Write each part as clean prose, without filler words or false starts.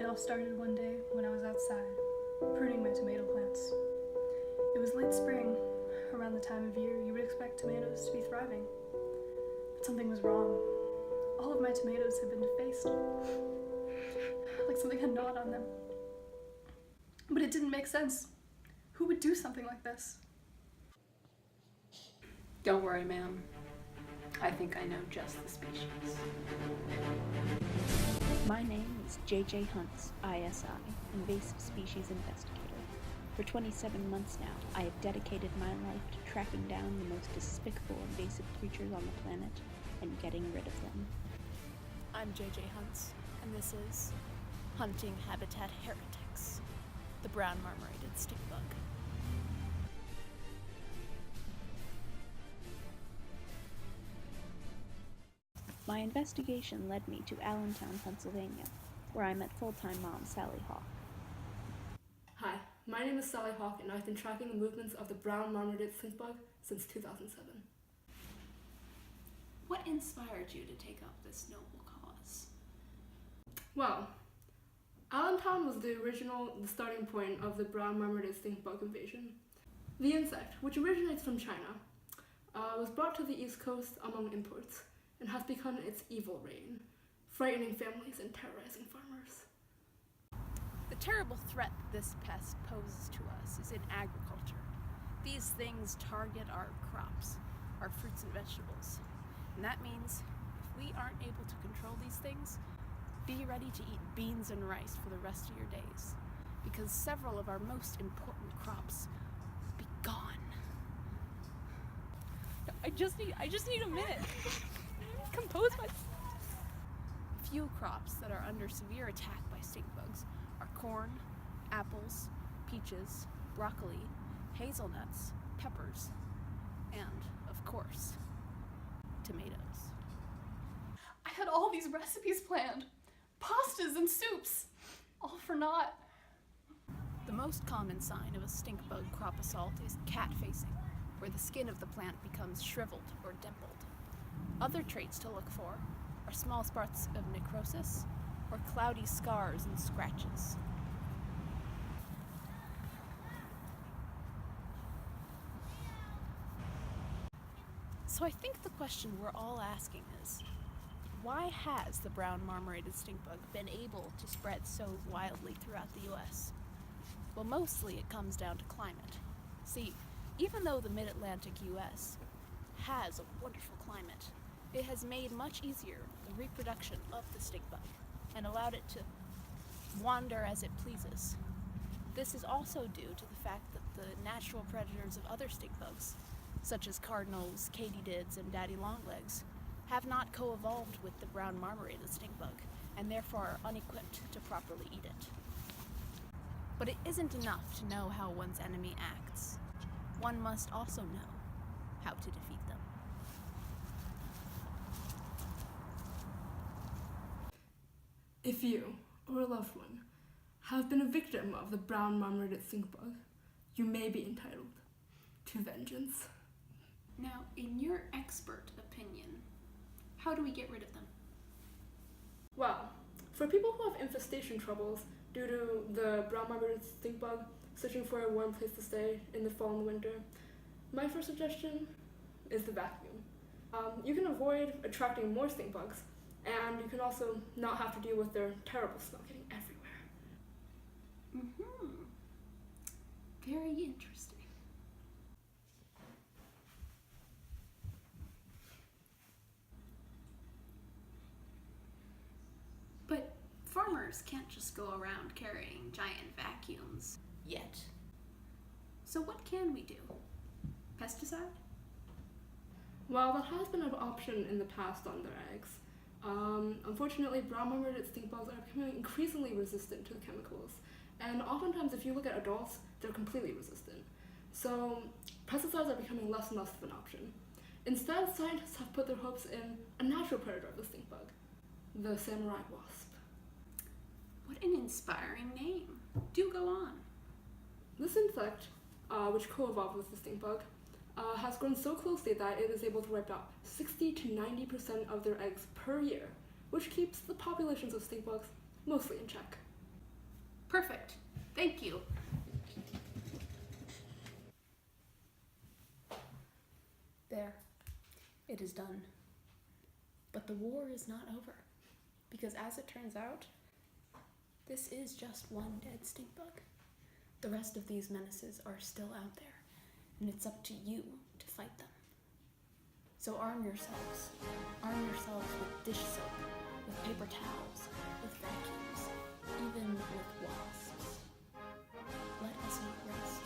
It all started one day when I was outside, pruning my tomato plants. It was late spring, around the time of year you would expect tomatoes to be thriving. But something was wrong. All of my tomatoes had been defaced, like something had gnawed on them. But it didn't make sense. Who would do something like this? Don't worry, ma'am. I think I know just the species. My name is J.J. Hunt's ISI, Invasive Species Investigator. For 27 months now, I have dedicated my life to tracking down the most despicable invasive creatures on the planet and getting rid of them. I'm J.J. Hunts, and this is Hunting Habitat Heretics, the brown marmorated stink bug. My investigation led me to Allentown, Pennsylvania, where I met full-time mom Sally Hawk. Hi, my name is Sally Hawk, and I've been tracking the movements of the brown marmorated stink bug since 2007. What inspired you to take up this noble cause? Well, Allentown was the starting point of the brown marmorated stink bug invasion. The insect, which originates from China, was brought to the East Coast among imports, and has begun its evil reign, frightening families and terrorizing farmers. The terrible threat this pest poses to us is in agriculture. These things target our crops, our fruits and vegetables. And that means if we aren't able to control these things, be ready to eat beans and rice for the rest of your days, because several of our most important crops will be gone. I just need a minute. Compose myself. Few crops that are under severe attack by stink bugs are corn, apples, peaches, broccoli, hazelnuts, peppers, and, of course, tomatoes. I had all these recipes planned. Pastas and soups. All for naught. The most common sign of a stink bug crop assault is cat facing, where the skin of the plant becomes shriveled or dimpled. Other traits to look for are small spots of necrosis or cloudy scars and scratches. So I think the question we're all asking is, why has the brown marmorated stink bug been able to spread so wildly throughout the US? Well, mostly it comes down to climate. See, even though the mid-Atlantic US has a wonderful climate, it has made much easier the reproduction of the stink bug and allowed it to wander as it pleases. This is also due to the fact that the natural predators of other stink bugs, such as cardinals, katydids, and daddy longlegs, have not co-evolved with the brown marmorated stink bug and therefore are unequipped to properly eat it. But it isn't enough to know how one's enemy acts. One must also know how to defeat them. If you, or a loved one, have been a victim of the brown marmorated stink bug, you may be entitled to vengeance. Now, in your expert opinion, how do we get rid of them? Well, for people who have infestation troubles due to the brown marmorated stink bug searching for a warm place to stay in the fall and winter, my first suggestion is the vacuum. You can avoid attracting more stink bugs, and you can also not have to deal with their terrible smell getting everywhere. Very interesting. But farmers can't just go around carrying giant vacuums yet. So what can we do? Pesticide? Well, that has been an option in the past on their eggs. Unfortunately, brown marmorated stink bugs are becoming increasingly resistant to the chemicals, and oftentimes if you look at adults, they're completely resistant. So pesticides are becoming less and less of an option. Instead, scientists have put their hopes in a natural predator of the stink bug, the samurai wasp. What an inspiring name. Do go on. This insect, which co-evolved with the stink bug, has grown so closely that it is able to wipe out 60 to 90% of their eggs per year, which keeps the populations of stink bugs mostly in check. Perfect. Thank you. There. It is done. But the war is not over. Because as it turns out, this is just one dead stink bug. The rest of these menaces are still out there, and it's up to you to fight them. So arm yourselves. Arm yourselves with dish soap, with paper towels, with vacuums, even with wasps. Let us not rest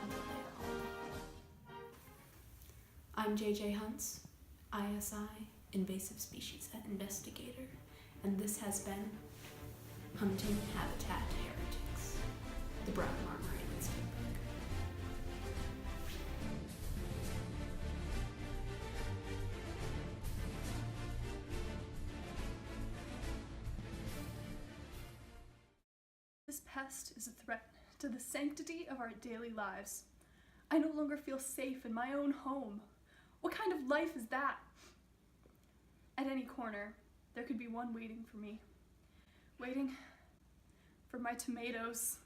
until they are all gone. I'm JJ Hunts, ISI, Invasive Species Investigator, and this has been Hunting Habitat Heretics, the brown marmorated stink bug. This pest is a threat to the sanctity of our daily lives. I no longer feel safe in my own home. What kind of life is that? At any corner, there could be one waiting for me. Waiting for my tomatoes.